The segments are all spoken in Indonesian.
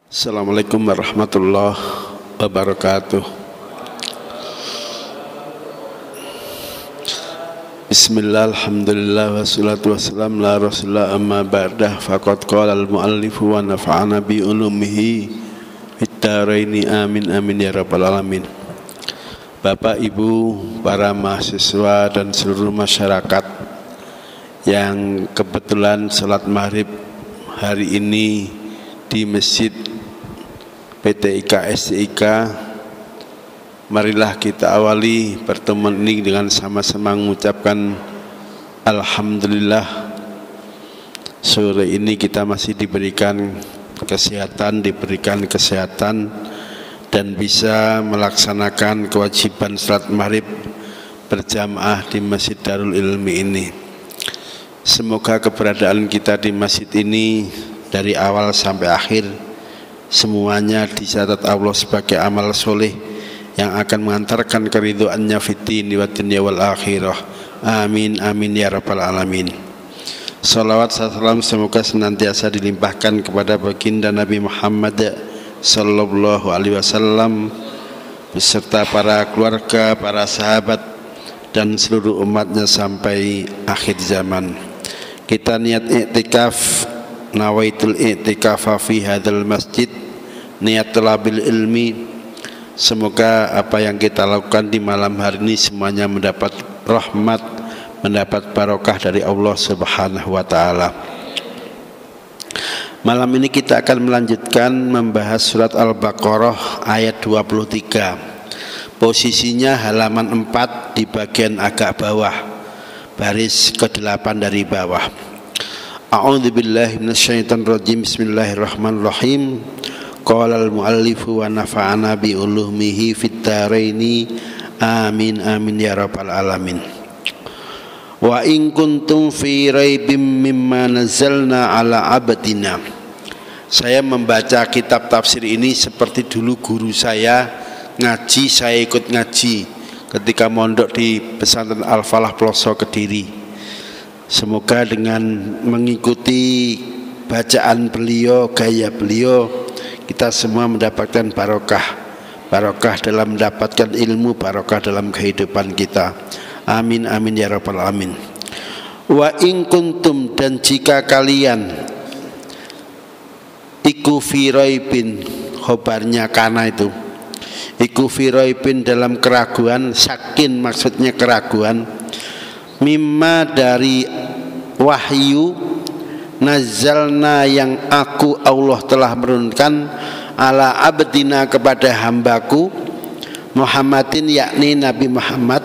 Assalamualaikum warahmatullahi wabarakatuh. Bismillah, alhamdulillah, wassalatu wassalamu ala rasulillah, amma ba'dah. Faqad qala al-muallifu wa nafa'ana bi ulumihi fid dharaini, amin amin ya rabbal alamin. Bapak, Ibu, para mahasiswa dan seluruh masyarakat yang kebetulan salat maghrib hari ini di Masjid PT IKA STIK, marilah kita awali pertemuan ini dengan sama-sama mengucapkan alhamdulillah. Sore ini kita masih diberikan kesehatan, dan bisa melaksanakan kewajiban salat maghrib berjamaah di Masjid Darul Ilmi ini. Semoga keberadaan kita di masjid ini dari awal sampai akhir semuanya dicatat Allah sebagai amal soleh yang akan mengantarkan keridhoannya fiddin wa dunya wal akhirah. Amin amin ya rabbal alamin. Salawat salam semoga senantiasa dilimpahkan kepada baginda Nabi Muhammad sallallahu alaihi wasallam beserta para keluarga, para sahabat dan seluruh umatnya sampai akhir zaman. Kita niat i'tikaf, nawaitul i'tikafa fi hadzal masjid, niat talabil ilmi. Semoga apa yang kita lakukan di malam hari ini semuanya mendapat rahmat, mendapat barokah dari Allah Subhanahu wa taala. Malam ini kita akan melanjutkan membahas surat Al-Baqarah ayat 23. Posisinya halaman 4 di bagian agak bawah, baris ke-8 dari bawah. A'udzubillahi minasyaitonir rajim. Bismillahirrahmanirrahim. Qala al-muallifu wa nafa'ana bi ulumihi fid dharaini, amin amin ya rabbal alamin. Wa in kuntum fi raibim mimma nazzalna ala abdina. Saya membaca kitab tafsir ini seperti dulu guru saya ngaji, saya ikut ngaji ketika mondok di pesantren Al-Falah Ploso Kediri. Semoga dengan mengikuti bacaan beliau, gaya beliau, kita semua mendapatkan barokah dalam mendapatkan ilmu, barokah dalam kehidupan kita. Amin amin ya rabbal alamin. Wa in kuntum, dan jika kalian iku fi raibin, khobarnya kana itu, iku fi raibin dalam keraguan, sakin maksudnya keraguan, mimma dari wahyu, nazzalna yang aku Allah telah menurunkan, ala abdina kepada hambaku Muhammadin yakni Nabi Muhammad,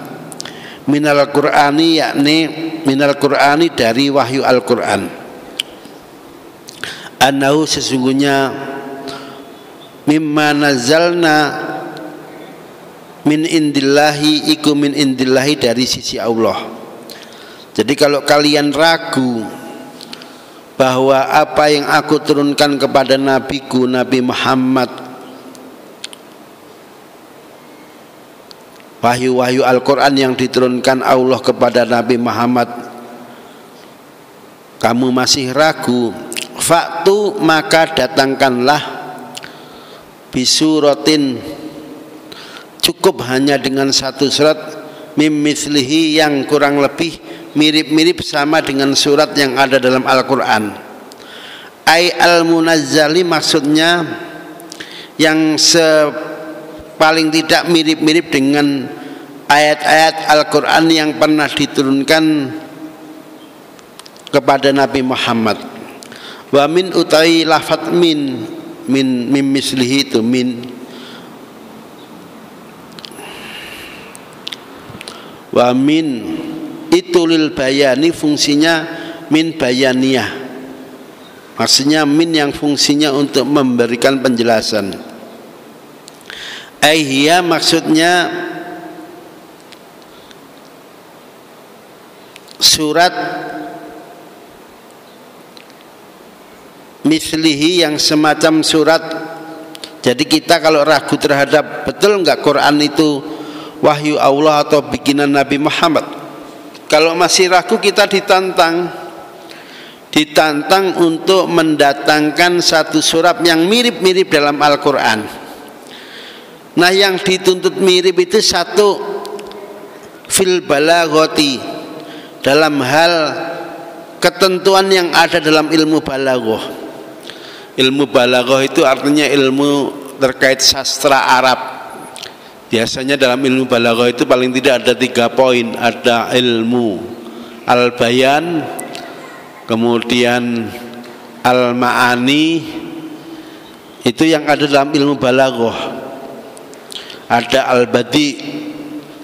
minal Qur'ani yakni minal Qur'ani dari wahyu Al-Qur'an, annahu sesungguhnya mimma nazzalna min indillahi, iku min indillahi dari sisi Allah. Jadi kalau kalian ragu bahwa apa yang aku turunkan kepada nabiku Nabi Muhammad, wahyu-wahyu Al-Quran yang diturunkan Allah kepada Nabi Muhammad, kamu masih ragu, faktu maka datangkanlah bisuratin, cukup hanya dengan satu surat, mimithlihi yang kurang lebih mirip-mirip sama dengan surat yang ada dalam Al-Quran. Ay al-munazzali, maksudnya yang paling tidak mirip-mirip dengan ayat-ayat Al-Quran yang pernah diturunkan kepada Nabi Muhammad. Wa min utai lafat min mislihi itu min, wa min itu lil bayani, fungsinya min bayaniyah, maksudnya min yang fungsinya untuk memberikan penjelasan. Aihya maksudnya surat mislihi yang semacam surat. Jadi kita kalau ragu terhadap betul enggak Quran itu wahyu Allah atau bikinan Nabi Muhammad, kalau masih ragu kita ditantang, ditantang untuk mendatangkan satu surat yang mirip-mirip dalam Al-Quran. Nah, yang dituntut mirip itu satu, fil balaghati, dalam hal ketentuan yang ada dalam ilmu balaghah. Ilmu balaghah itu artinya ilmu terkait sastra Arab. Biasanya dalam ilmu balaghah itu paling tidak ada 3 poin. Ada ilmu al-bayan, kemudian al-ma'ani, itu yang ada dalam ilmu balaghah. Ada al-badi,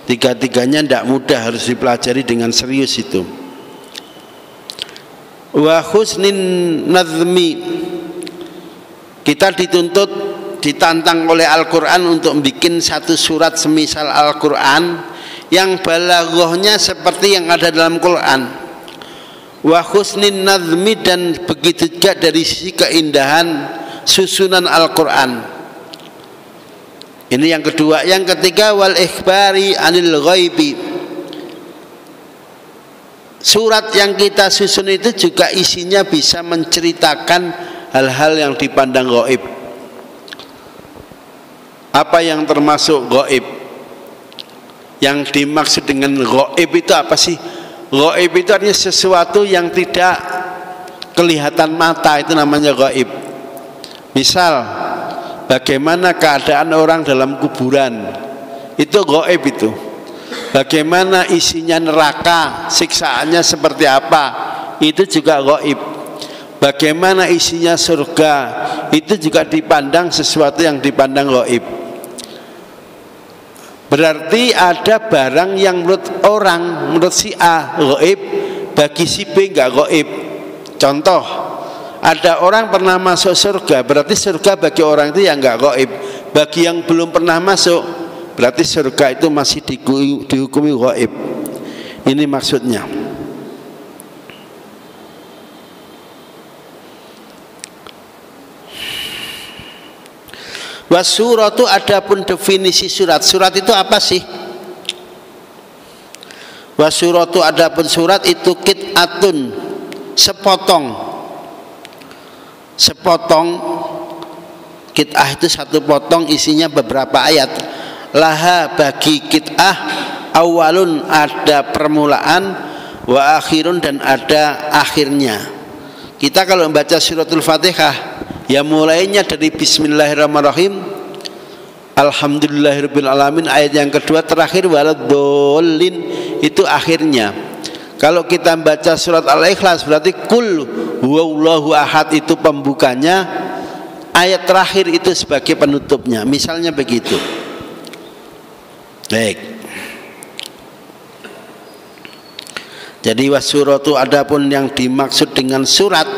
3-tiganya tidak mudah, harus dipelajari dengan serius itu. Wa husnin nazmi, kita ditantang oleh Al-Quran untuk bikin satu surat semisal Al-Quran yang balaghahnya seperti yang ada dalam Quran. Wa husnin nazmi, dan begitu juga dari sisi keindahan susunan Al-Quran. Ini yang kedua. Yang ketiga, wal ikhbari anil ghaibi, surat yang kita susun itu juga isinya bisa menceritakan hal-hal yang dipandang gaib. Apa yang termasuk gaib? Yang dimaksud dengan gaib itu apa sih? Gaib itu artinya sesuatu yang tidak kelihatan mata, itu namanya gaib. Misal, bagaimana keadaan orang dalam kuburan, itu gaib itu. Bagaimana isinya neraka, siksaannya seperti apa, itu juga gaib. Bagaimana isinya surga, itu juga dipandang sesuatu yang dipandang gaib. Berarti ada barang yang menurut orang, menurut si A gaib, bagi si B enggak gaib. Contoh, ada orang pernah masuk surga, berarti surga bagi orang itu yang enggak gaib. Bagi yang belum pernah masuk, berarti surga itu masih dihukumi gaib. Ini maksudnya. Wasuratu, adapun definisi surat. Surat itu apa sih? Wasuratu, adapun surat itu qit'atun, sepotong. Sepotong, qit'ah itu satu potong, isinya beberapa ayat. Laha, bagi qit'ah, awalun, ada permulaan, wa akhirun, dan ada akhirnya. Kita kalau membaca suratul Fatihah, ya mulainya dari bismillahirrahmanirrahim, alhamdulillahirabbil alamin, ayat yang kedua terakhir waladdallin, itu akhirnya. Kalau kita baca surat Al-Ikhlas berarti kul huwallahu ahad, itu pembukanya, ayat terakhir itu sebagai penutupnya. Misalnya begitu. Baik. Jadi wasuratu, adapun yang dimaksud dengan surat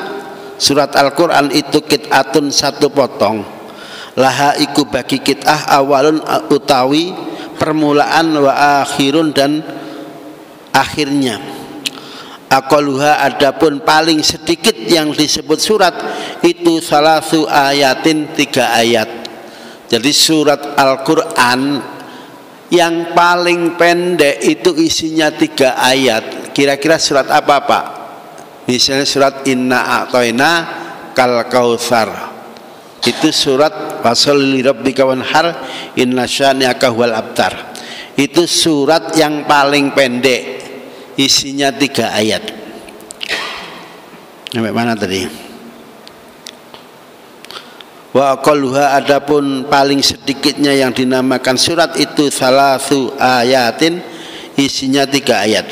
Al-Quran itu qit'atun, satu potong. Laha, iku bagi qit'ah, awalun utawi permulaan, wa akhirun, dan akhirnya. Aqaluha, adapun paling sedikit yang disebut surat itu salasu ayatin, 3 ayat. Jadi surat Al-Quran yang paling pendek itu isinya 3 ayat. Kira-kira surat apa, Pak? Misalnya surat Inna A'toina Kal Kautsar, itu surat Fasholli lirabbika wanhar inna syani'aka huwal abtar. Itu surat yang paling pendek, isinya 3 ayat. Sampai mana tadi? Wa aqalluha, adapun paling sedikitnya yang dinamakan surat itu salasu ayatin, isinya 3 ayat.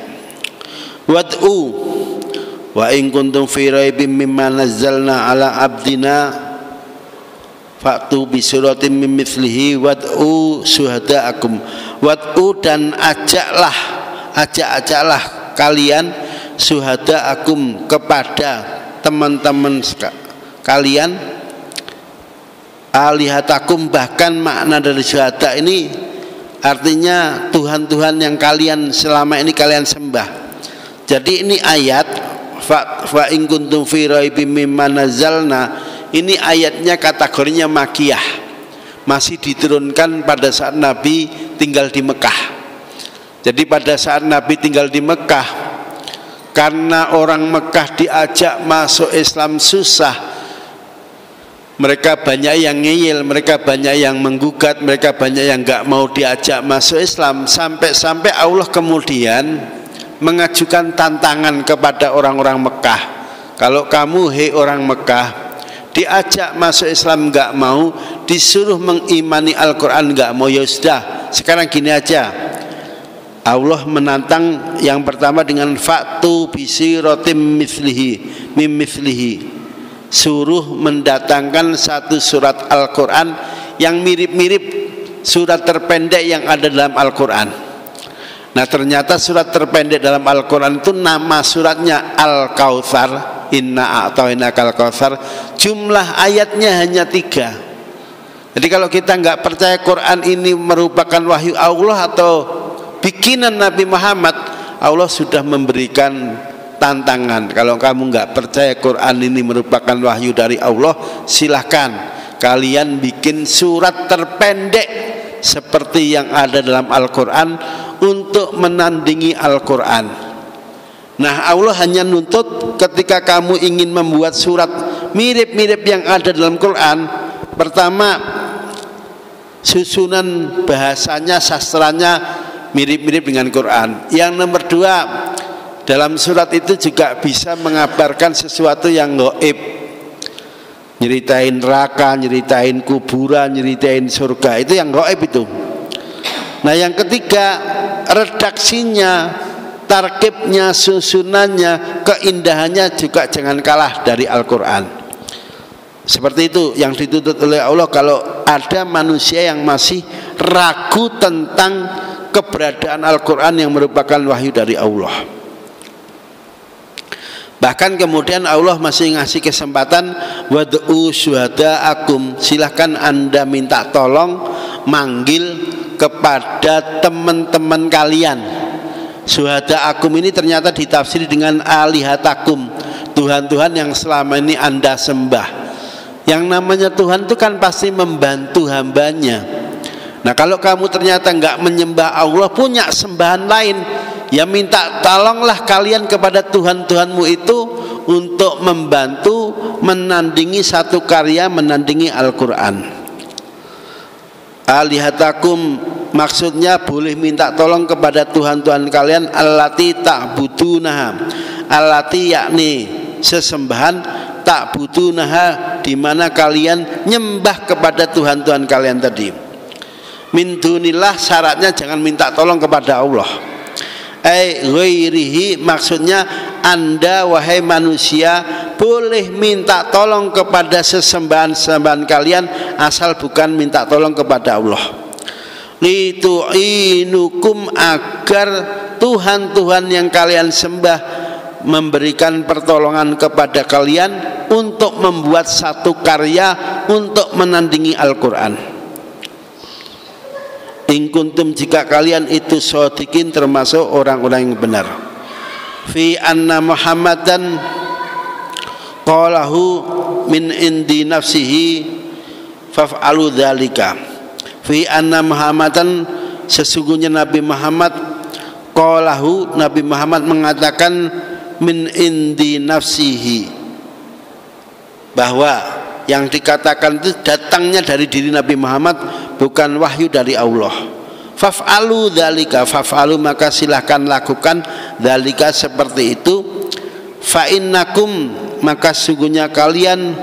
Wad'u wa in kuntum fi raibim mimma nazzalna ala abdina fa'tu bi suratin min mithlihi wad'u syuhada'akum. Wad'u, dan ajaklah kalian syuhada'akum, kepada teman-teman kalian, alihatakum, bahkan makna dari syuhada ini artinya Tuhan-Tuhan yang kalian selama ini kalian sembah. Jadi ini ayat fa in kuntum fi raibim mimma nazzalna, ini ayatnya kategorinya makiyah, masih diturunkan pada saat Nabi tinggal di Mekah. Jadi pada saat Nabi tinggal di Mekah, Karena orang Mekah diajak masuk Islam susah, mereka banyak yang ngeyel, mereka banyak yang menggugat, mereka banyak yang nggak mau diajak masuk Islam. Sampai-sampai Allah kemudian mengajukan tantangan kepada orang-orang Mekah. Kalau kamu, hei orang Mekah, diajak masuk Islam nggak mau, disuruh mengimani Al-Quran nggak mau, ya sudah, sekarang gini aja. Allah menantang yang pertama dengan fa'tu bisiratim mithlihi, suruh mendatangkan satu surat Al-Quran yang mirip-mirip surat terpendek yang ada dalam Al-Quran. Nah, ternyata surat terpendek dalam Al-Quran itu nama suratnya Al-Kautsar, inna a'tainakal kautsar, jumlah ayatnya hanya 3. Jadi kalau kita nggak percaya Quran ini merupakan wahyu Allah atau bikinan Nabi Muhammad, Allah sudah memberikan tantangan. Kalau kamu nggak percaya Quran ini merupakan wahyu dari Allah, silahkan kalian bikin surat terpendek seperti yang ada dalam Al-Quran untuk menandingi Al-Quran. Nah, Allah hanya nuntut ketika kamu ingin membuat surat mirip-mirip yang ada dalam Quran, pertama susunan bahasanya, sastranya mirip-mirip dengan Quran. Yang nomor 2, dalam surat itu juga bisa mengabarkan sesuatu yang gaib, nyeritain neraka, nyeritain kuburan, nyeritain surga, itu yang gaib itu. Nah, yang ketiga, redaksinya, tarkibnya, susunannya, keindahannya juga jangan kalah dari Al-Quran. Seperti itu yang dituntut oleh Allah. Kalau ada manusia yang masih ragu tentang keberadaan Al-Quran yang merupakan wahyu dari Allah, bahkan kemudian Allah masih ngasih kesempatan, wad'u syuhada'akum, silahkan Anda minta tolong, manggil kepada teman-teman kalian. Syuhada'akum ini ternyata ditafsir dengan alihatakum, Tuhan-Tuhan yang selama ini Anda sembah. Yang namanya Tuhan itu kan pasti membantu hambanya. Nah, kalau kamu ternyata nggak menyembah Allah, punya sembahan lain, ya minta tolonglah kalian kepada Tuhan-Tuhanmu itu untuk membantu menandingi satu karya, menandingi Al-Quran. Alihatakum maksudnya boleh minta tolong kepada Tuhan-Tuhan kalian, allati ta'budunaha, allati yakni sesembahan, ta'budunaha di mana kalian nyembah kepada Tuhan-Tuhan kalian tadi. Min dunillah syaratnya jangan minta tolong kepada Allah. Ghairihi maksudnya Anda wahai manusia boleh minta tolong kepada sesembahan-sembahan kalian asal bukan minta tolong kepada Allah. Litu'inukum, agar Tuhan-Tuhan yang kalian sembah memberikan pertolongan kepada kalian untuk membuat satu karya untuk menandingi Al-Quran. In kuntum, jika kalian itu shodikin, termasuk orang-orang yang benar. Fi anna Muhammadan qalahu min indi nafsihi faf'alu dzalika. Fi anna Muhammadan, sesungguhnya Nabi Muhammad, qalahu, Nabi Muhammad mengatakan min indi nafsihi, bahwa yang dikatakan itu datangnya dari diri Nabi Muhammad, bukan wahyu dari Allah. Faf'alu dzalika, faf'alu maka silahkan lakukan, dzalika seperti itu. Fa innakum, maka sungguhnya kalian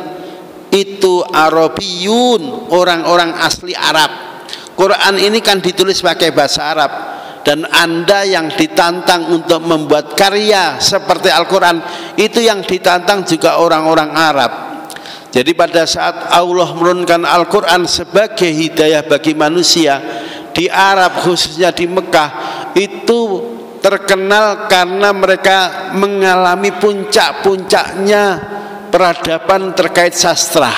itu Arabiyun, orang-orang asli Arab. Quran ini kan ditulis pakai bahasa Arab, dan Anda yang ditantang untuk membuat karya seperti Al-Quran, itu yang ditantang juga orang-orang Arab. Jadi pada saat Allah menurunkan Al-Quran sebagai hidayah bagi manusia, di Arab khususnya di Mekah itu terkenal karena mereka mengalami puncak-puncaknya peradaban terkait sastra.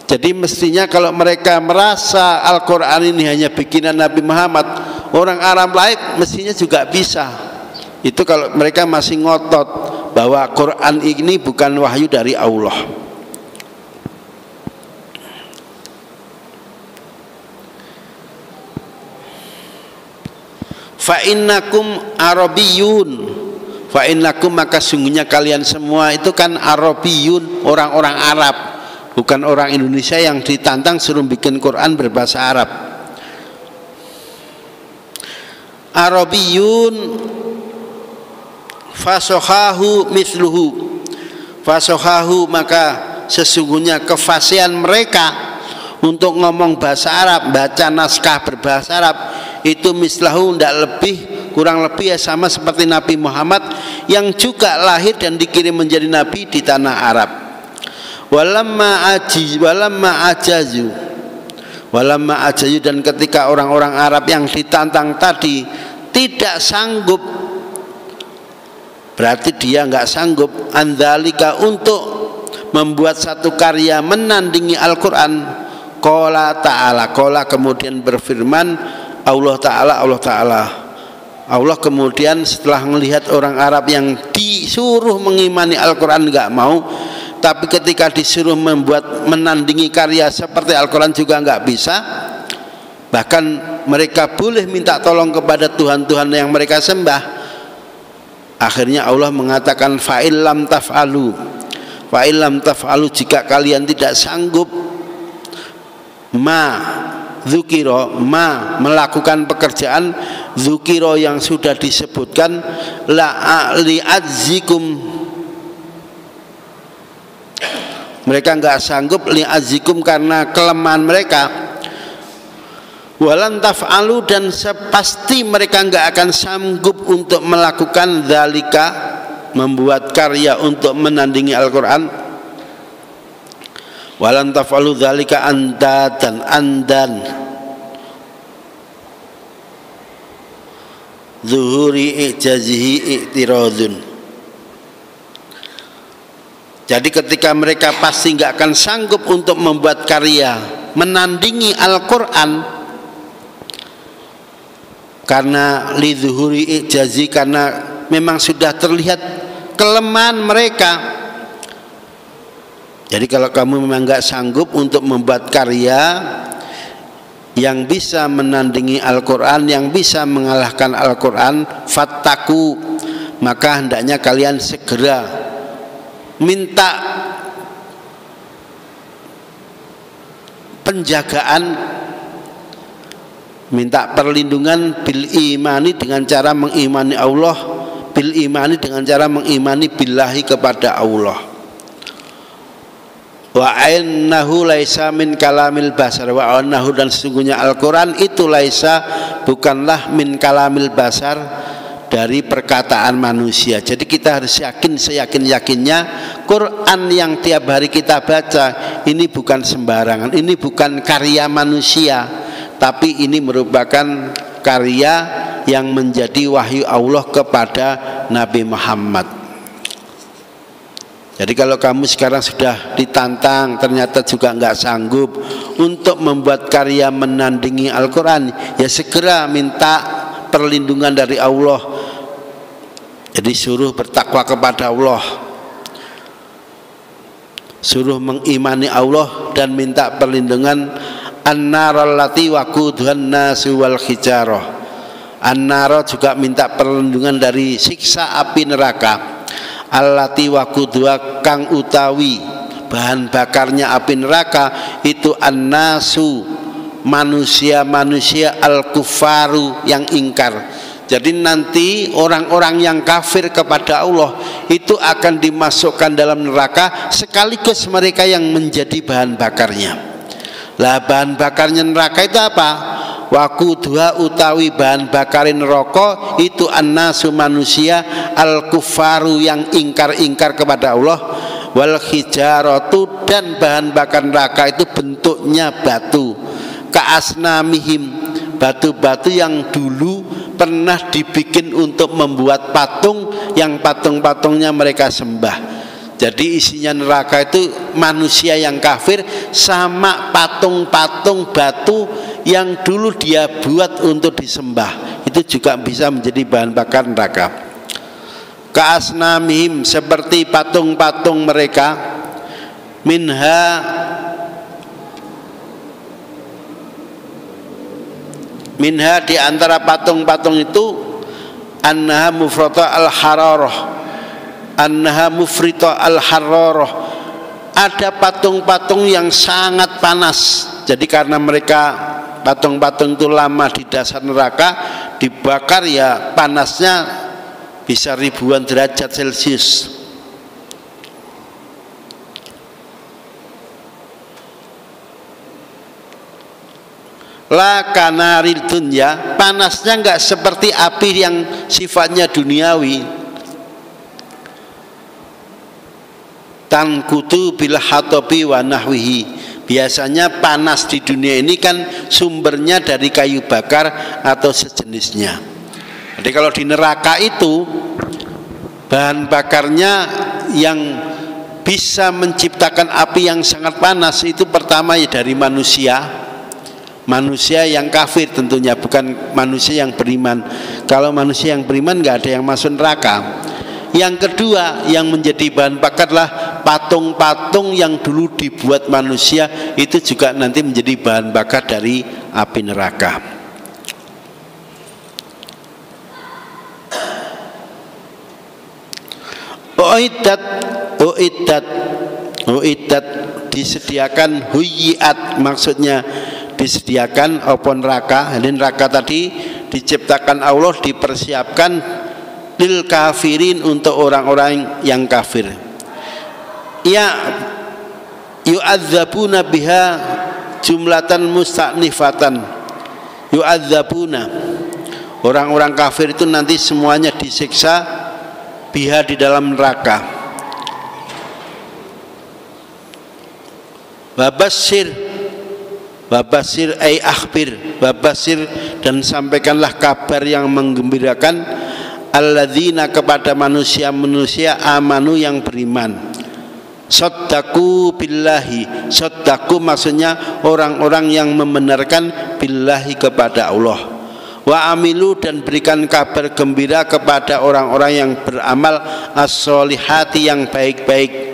Jadi mestinya kalau mereka merasa Al-Quran ini hanya bikinan Nabi Muhammad, orang Arab lain mestinya juga bisa. Itu kalau mereka masih ngotot bahwa Quran ini bukan wahyu dari Allah. Fa innakum Arabiyun, fa innakum maka sungguhnya kalian semua itu kan Arabiyun, orang-orang Arab, bukan orang Indonesia yang ditantang suruh bikin Quran berbahasa Arab. Arabiyun fasohahu misluhu, fasohahu maka sesungguhnya kefasihan mereka untuk ngomong bahasa Arab, baca naskah berbahasa Arab itu mislahu, tidak lebih, kurang lebih ya sama seperti Nabi Muhammad yang juga lahir dan dikirim menjadi nabi di tanah Arab. Walamma ajazu, dan ketika orang-orang Arab yang ditantang tadi tidak sanggup, berarti dia nggak sanggup andalika untuk membuat satu karya menandingi Al-Quran. Qala ta'ala, qala kemudian berfirman Allah kemudian setelah melihat orang Arab yang disuruh mengimani Al-Quran nggak mau, tapi ketika disuruh membuat menandingi karya seperti Al-Quran juga nggak bisa, bahkan mereka boleh minta tolong kepada Tuhan-Tuhan yang mereka sembah. Akhirnya Allah mengatakan fa'illam taf'alu, jika kalian tidak sanggup melakukan pekerjaan dzukiro yang sudah disebutkan, li'adzikum, mereka nggak sanggup li'adzikum karena kelemahan mereka, walan taf'alu dan sepasti mereka nggak akan sanggup untuk melakukan dzalika, membuat karya untuk menandingi Al-Quran. Walan taf'alu dzalika andan zuhuri ijazihi i'tiradun. Jadi ketika mereka pasti nggak akan sanggup untuk membuat karya menandingi Al-Quran karena lidzuhuri ijazi, karena memang sudah terlihat kelemahan mereka. Jadi kalau kamu memang nggak sanggup untuk membuat karya yang bisa menandingi Al-Quran, yang bisa mengalahkan Al-Quran, fattaku, maka hendaknya kalian segera minta penjagaan, minta perlindungan bil imani dengan cara mengimani Allah, bil imani dengan cara mengimani billahi kepada Allah. Wa innahu laisa min kalamil basar, wa innahu dan sesungguhnya Al-Quran itu laisa bukanlah min kalamil basar, dari perkataan manusia. Jadi kita harus yakin seyakin-yakinnya Quran yang tiap hari kita baca ini bukan sembarangan, ini bukan karya manusia, tapi ini merupakan karya yang menjadi wahyu Allah kepada Nabi Muhammad. Jadi kalau kamu sekarang sudah ditantang ternyata juga nggak sanggup untuk membuat karya menandingi Al-Quran, ya segera minta perlindungan dari Allah. Jadi suruh bertakwa kepada Allah, suruh mengimani Allah dan minta perlindungan. An-nar allati waquduhan nasu wal hijarah, an-nar juga minta perlindungan dari siksa api neraka. Allati waqudwa kang utawi bahan bakarnya api neraka itu annasu, manusia-manusia, al-kufaru yang ingkar. Jadi nanti orang-orang yang kafir kepada Allah itu akan dimasukkan dalam neraka sekaligus mereka yang menjadi bahan bakarnya. Lah bahan bakarnya neraka itu apa? Waqudha utawi bahan bakarin rokok itu annasu manusia, al-kufaru yang ingkar-ingkar kepada Allah, wal hijaratu dan bahan bakar neraka itu bentuknya batu, kaasnamihim, batu-batu yang dulu pernah dibikin untuk membuat patung yang patung-patungnya mereka sembah. Jadi isinya neraka itu manusia yang kafir sama patung-patung batu yang dulu dia buat untuk disembah, itu juga bisa menjadi bahan bakar neraka. Kaasnamihim seperti patung-patung mereka, minha di antara patung-patung itu annaha mufrita al-hararah, annaha mufrita al-hararah, ada patung-patung yang sangat panas. Jadi karena mereka patung-patung itu lama di dasar neraka, dibakar ya panasnya bisa ribuan derajat Celcius. La kanaril dunya, panasnya enggak seperti api yang sifatnya duniawi. Tankutu bil hatabi wa nahwihi, biasanya panas di dunia ini kan sumbernya dari kayu bakar atau sejenisnya. Jadi kalau di neraka itu bahan bakarnya yang bisa menciptakan api yang sangat panas itu pertama ya dari manusia. Manusia yang kafir tentunya, bukan manusia yang beriman. Kalau manusia yang beriman nggak ada yang masuk neraka. Yang kedua yang menjadi bahan bakar adalah patung-patung yang dulu dibuat manusia, itu juga nanti menjadi bahan bakar dari api neraka. Uiddat disediakan, huyiat maksudnya disediakan apa neraka. Dan neraka tadi diciptakan Allah, dipersiapkan lil kafirin untuk orang-orang yang kafir. Ya yu'adzabuna biha jumlatan musta'nifatan. Yu'adzabuna, orang-orang kafir itu nanti semuanya disiksa biha di dalam neraka. Babasir ay akhbir, babasir dan sampaikanlah kabar yang menggembirakan alladzina kepada manusia-manusia amanu yang beriman. Saddaku billahi, saddaku maksudnya orang-orang yang membenarkan billahi kepada Allah. Wa amilu dan berikan kabar gembira kepada orang-orang yang beramal as-solihati yang baik-baik.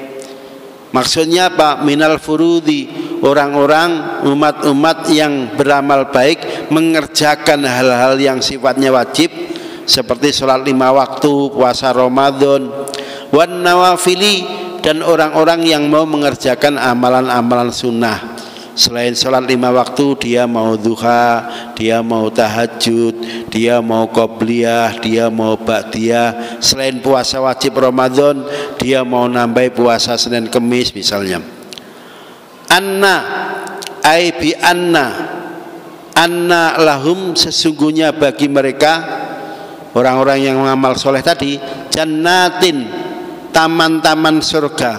Maksudnya apa? Minal furudi, orang-orang umat-umat yang beramal baik, mengerjakan hal-hal yang sifatnya wajib seperti sholat 5 waktu, puasa Ramadan, wan nawafili, dan orang-orang yang mau mengerjakan amalan-amalan sunnah. Selain sholat 5 waktu, dia mau duha, dia mau tahajud, dia mau qobliyah, dia mau ba'diyah. Selain puasa wajib Ramadan, dia mau nambah puasa Senin Kemis misalnya. Anna ai bi anna lahum, sesungguhnya bagi mereka orang-orang yang mengamal soleh tadi, jannatin, taman-taman surga,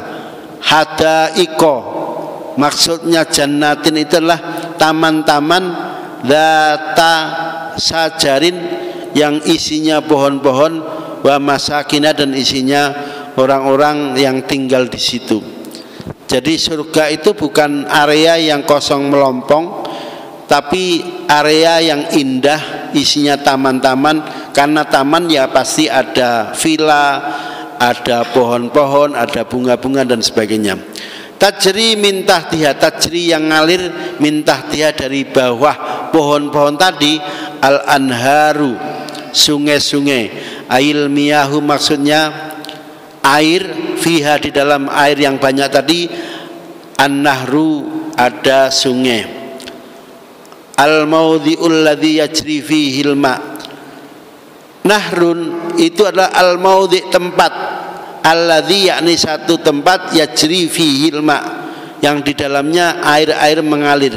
hadaiko, maksudnya jannatin itu adalah taman-taman data sajarin yang isinya pohon-pohon, wa masakina, dan isinya orang-orang yang tinggal di situ. Jadi surga itu bukan area yang kosong melompong, tapi area yang indah, isinya taman-taman. Karena taman ya pasti ada villa, ada pohon-pohon, ada bunga-bunga dan sebagainya. Tajri min tahtiha, tajri yang ngalir min tahtiha, dari bawah pohon-pohon tadi, al anharu, sungai-sungai, ail miyahu maksudnya air, fiha di dalam air yang banyak tadi, an-nahru ada sungai, al maudhi'ul ladzi yajri fihil ma. Nahrun itu adalah al maudhi', tempat, alladzi yakni satu tempat, yajri fihil ma, yang di dalamnya air-air mengalir.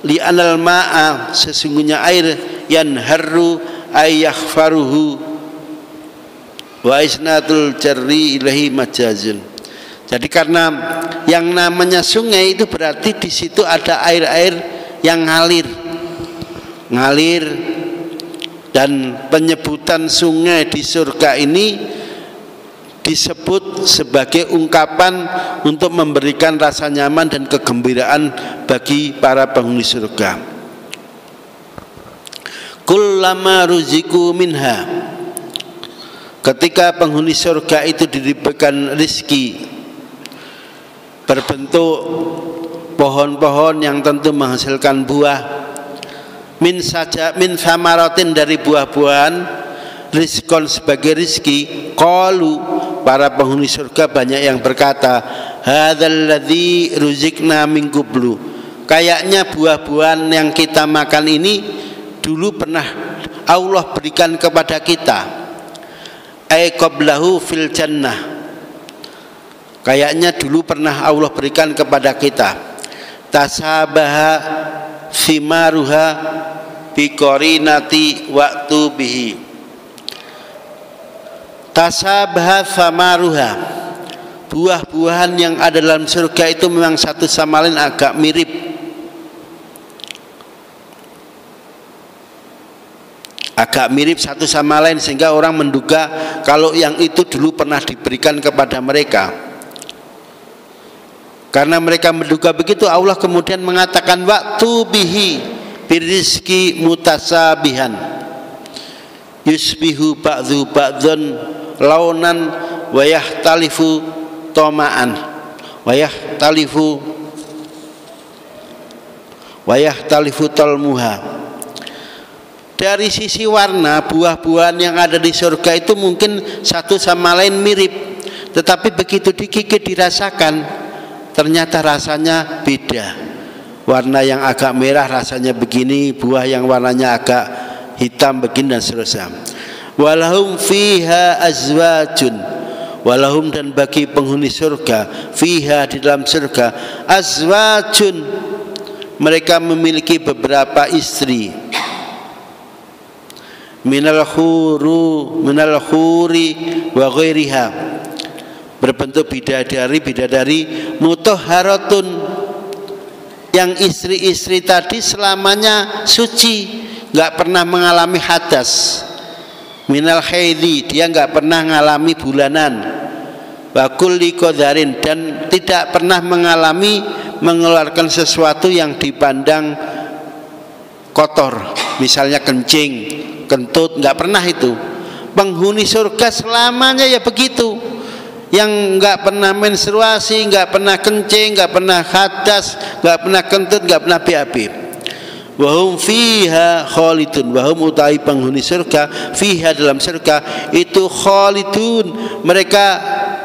Li anal ma'a, sesungguhnya air, yanharru ay yakhfaruhu, wa isnatul jarri ilahi majazun. Jadi karena yang namanya sungai itu berarti di situ ada air-air yang ngalir, dan penyebutan sungai di surga ini disebut sebagai ungkapan untuk memberikan rasa nyaman dan kegembiraan bagi para penghuni surga. Kullama ruziku minha, ketika penghuni surga itu diberikan rizki berbentuk pohon-pohon yang tentu menghasilkan buah, min samaratin, dari buah-buahan, rizqon sebagai rizki, qalu para penghuni surga banyak yang berkata, hadzal ladzi ruzikna min qablu, kayaknya buah-buahan yang kita makan ini dulu pernah Allah berikan kepada kita. Ai qablahu fil jannah, kayaknya dulu pernah Allah berikan kepada kita. Tasabaha thimaruha biqarinati waqtu bihi. Tasabaha thamaruha, buah-buahan yang ada dalam surga itu memang satu sama lain agak mirip. Agak mirip satu sama lain sehingga orang menduga kalau yang itu dulu pernah diberikan kepada mereka. Karena mereka menduga begitu, Allah kemudian mengatakan waktu bihi birizki mutasabihan yusbihu ba'dhu ba'dhan launan wa yahtalifu toma'an wa yahtalifu talmuha. Dari sisi warna, buah-buahan yang ada di surga itu mungkin satu sama lain mirip, tetapi begitu digigit dirasakan ternyata rasanya beda. Warna yang agak merah rasanya begini, buah yang warnanya agak hitam begini, dan seterusnya. Walahum fiha azwajun, walahum dan bagi penghuni surga, fiha di dalam surga, azwajun mereka memiliki beberapa istri, minal khuri wa ghairiha, berbentuk bidadari mutahharatun, yang istri-istri tadi selamanya suci, nggak pernah mengalami hadas. Minal haidhi, dia nggak pernah mengalami bulanan. Wa kulli qadharin, dan tidak pernah mengeluarkan sesuatu yang dipandang kotor, misalnya kencing, kentut, nggak pernah itu. Penghuni surga selamanya ya begitu, yang nggak pernah menstruasi, nggak pernah kencing, nggak pernah hadas, nggak pernah kentut, nggak pernah BAB. Wahum fiha khalidun, wahum utai penghuni surga, fiha dalam surga itu khalidun, mereka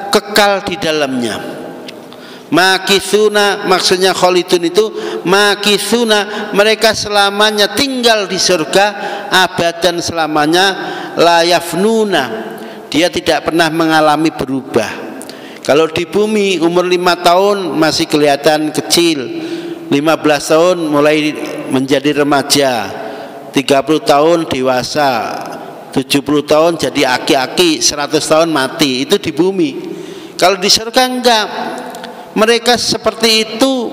kekal di dalamnya. Makithuna, maksudnya khalidun itu makithuna, mereka selamanya tinggal di surga, abadan selamanya, la yafnuna, dia tidak pernah mengalami berubah. Kalau di bumi umur 5 tahun masih kelihatan kecil, 15 tahun mulai menjadi remaja, 30 tahun dewasa, 70 tahun jadi aki-aki, 100 tahun mati. Itu di bumi. Kalau di surga enggak, mereka seperti itu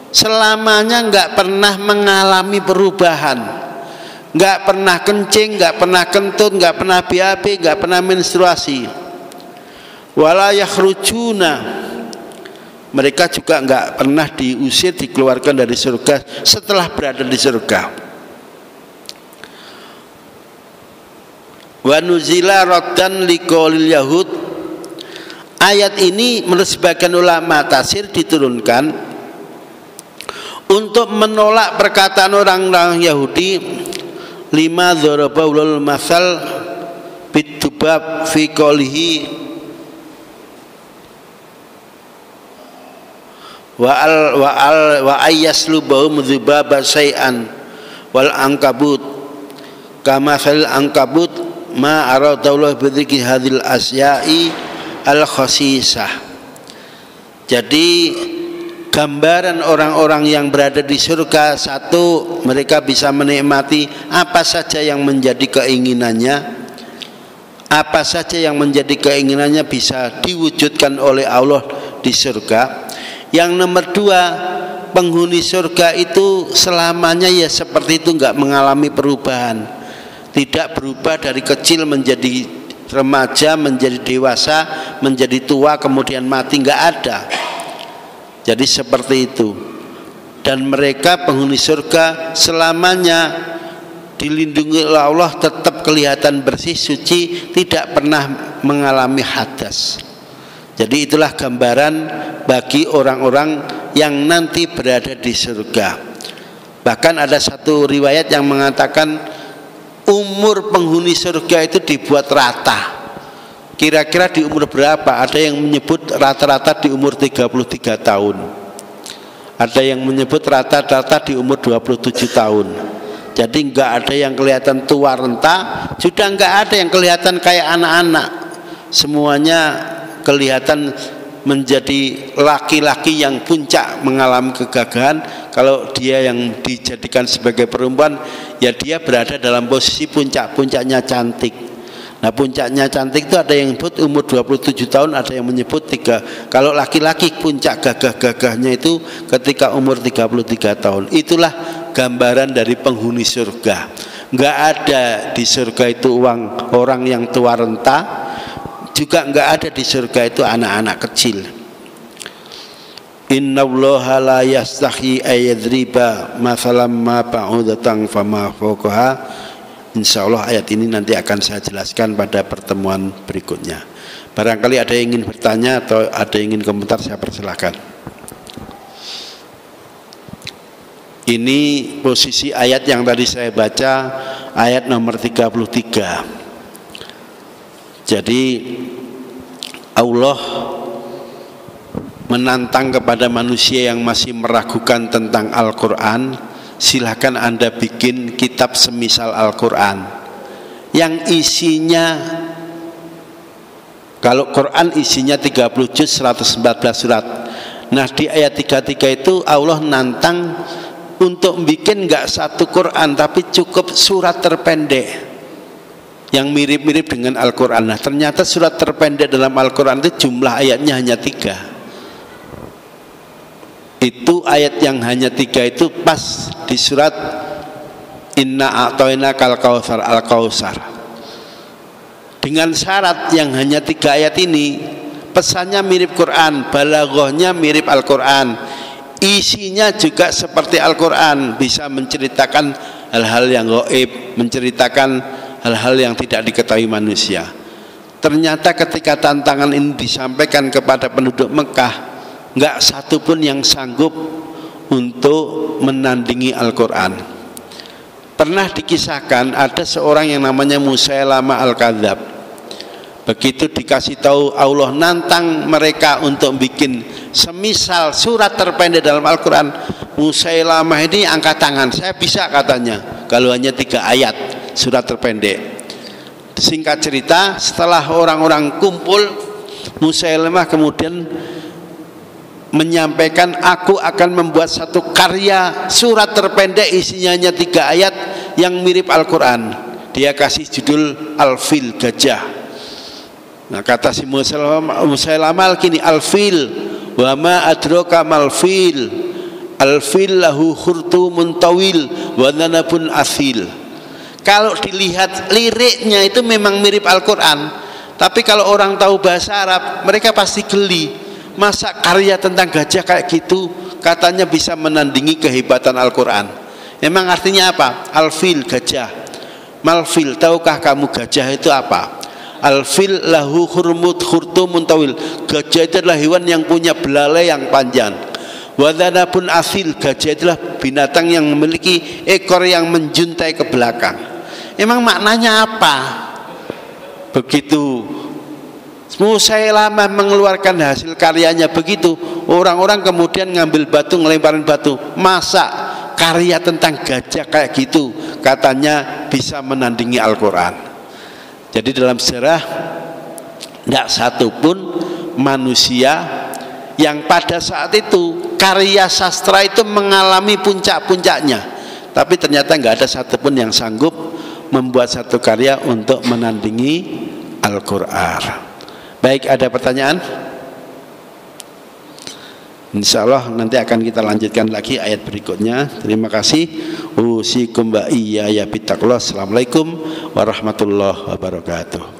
selamanya, enggak pernah mengalami perubahan. Nggak pernah kencing, nggak pernah kentut, nggak pernah BAB, nggak pernah menstruasi. Wala yakhrujuna, mereka juga nggak pernah diusir, dikeluarkan dari surga setelah berada di surga. Wa nuzila raddan liqaulil yahud, ayat ini menurut sebagian ulama tafsir diturunkan untuk menolak perkataan orang-orang Yahudi, lima dzaraba ulul masal bitubab fi qolihi wa ayyaslubahu mudzibaba syai'an wal ankabut kama fil ankabut ma aradallahu bidzikri hadhil asya'i al khasisah. Jadi gambaran orang-orang yang berada di surga, satu, mereka bisa menikmati apa saja yang menjadi keinginannya, apa saja yang menjadi keinginannya bisa diwujudkan oleh Allah di surga. Yang nomor dua, penghuni surga itu selamanya ya seperti itu, nggak mengalami perubahan, tidak berubah dari kecil menjadi remaja, menjadi dewasa, menjadi tua, kemudian mati, nggak ada. Jadi seperti itu. Dan mereka penghuni surga selamanya dilindungi oleh Allah, tetap kelihatan bersih, suci, tidak pernah mengalami hadas. Jadi itulah gambaran bagi orang-orang yang nanti berada di surga. Bahkan ada satu riwayat yang mengatakan umur penghuni surga itu dibuat rata. Kira-kira di umur berapa? Ada yang menyebut rata-rata di umur 33 tahun. Ada yang menyebut rata-rata di umur 27 tahun. Jadi enggak ada yang kelihatan tua renta, sudah enggak ada yang kelihatan kayak anak-anak. Semuanya kelihatan menjadi laki-laki yang puncak mengalami kegagahan. Kalau dia yang dijadikan sebagai perempuan, ya dia berada dalam posisi puncak-puncaknya cantik. Nah, puncaknya cantik itu ada yang menyebut umur 27 tahun, ada yang menyebut 3. Kalau laki-laki puncak gagah-gagahnya itu ketika umur 33 tahun. Itulah gambaran dari penghuni surga. Enggak ada di surga itu orang yang tua renta, juga enggak ada di surga itu anak-anak kecil. Innallaha la yastahi ayadriba mathalam ma ba'udatan fama fawqaha. Insyaallah ayat ini nanti akan saya jelaskan pada pertemuan berikutnya. Barangkali ada yang ingin bertanya atau ada yang ingin komentar, saya persilahkan. Ini posisi ayat yang tadi saya baca, ayat nomor 33. Jadi Allah menantang kepada manusia yang masih meragukan tentang Al-Quran, silahkan Anda bikin kitab semisal Al-Quran yang isinya, kalau Quran isinya 30 juz 114 surat. Nah, di ayat 33 itu Allah nantang untuk bikin enggak satu Quran, tapi cukup surat terpendek yang mirip-mirip dengan Al-Quran. Nah, ternyata surat terpendek dalam Al-Quran itu jumlah ayatnya hanya 3. Itu ayat yang hanya 3 itu pas di surat Inna a'toina kal kautsar, Al-Kautsar. Dengan syarat yang hanya 3 ayat ini, pesannya mirip Quran, balaghahnya mirip Al-Quran, isinya juga seperti Al-Quran, bisa menceritakan hal-hal yang gaib, menceritakan hal-hal yang tidak diketahui manusia. Ternyata ketika tantangan ini disampaikan kepada penduduk Mekah, enggak satu pun yang sanggup untuk menandingi Al-Quran. Pernah dikisahkan ada seorang yang namanya Musailamah Al-Kadzab. Begitu dikasih tahu Allah nantang mereka untuk bikin semisal surat terpendek dalam Al-Quran, Musailamah ini angkat tangan, saya bisa katanya, kalau hanya 3 ayat surat terpendek. Singkat cerita, setelah orang-orang kumpul, Musailamah kemudian menyampaikan, aku akan membuat satu karya surat terpendek isinya hanya 3 ayat yang mirip Al-Quran. Dia kasih judul Al-Fil, gajah. Nah, kata si Musailamah kini, Al-Fil wa ma adraka mal-fil, Al-Fil lahu khurtumun tawil wa dhanabun athil. Kalau dilihat liriknya itu memang mirip Al-Quran, tapi kalau orang tahu bahasa Arab, mereka pasti geli. Masa karya tentang gajah kayak gitu katanya bisa menandingi kehebatan Al-Quran? Memang artinya apa? Al-Fil, gajah. Mal-fil, tahukah kamu gajah itu apa? Al-Fil lahu khurtumun tawil. Gajah itu adalah hewan yang punya belalai yang panjang. Wadhanabun athil, gajah itulah binatang yang memiliki ekor yang menjuntai ke belakang. Emang maknanya apa? Begitu Musailamah mengeluarkan hasil karyanya begitu, orang-orang kemudian ngambil batu, ngelemparin batu. Masa karya tentang gajah kayak gitu katanya bisa menandingi Al-Quran? Jadi dalam sejarah tidak satu pun manusia yang pada saat itu karya sastra itu mengalami puncak-puncaknya, tapi ternyata nggak ada satupun yang sanggup membuat satu karya untuk menandingi Al-Quran. Baik, ada pertanyaan? Insya Allah nanti akan kita lanjutkan lagi ayat berikutnya. Terima kasih. Usikum wa iyaya bittaqwa. Assalamualaikum warahmatullahi wabarakatuh.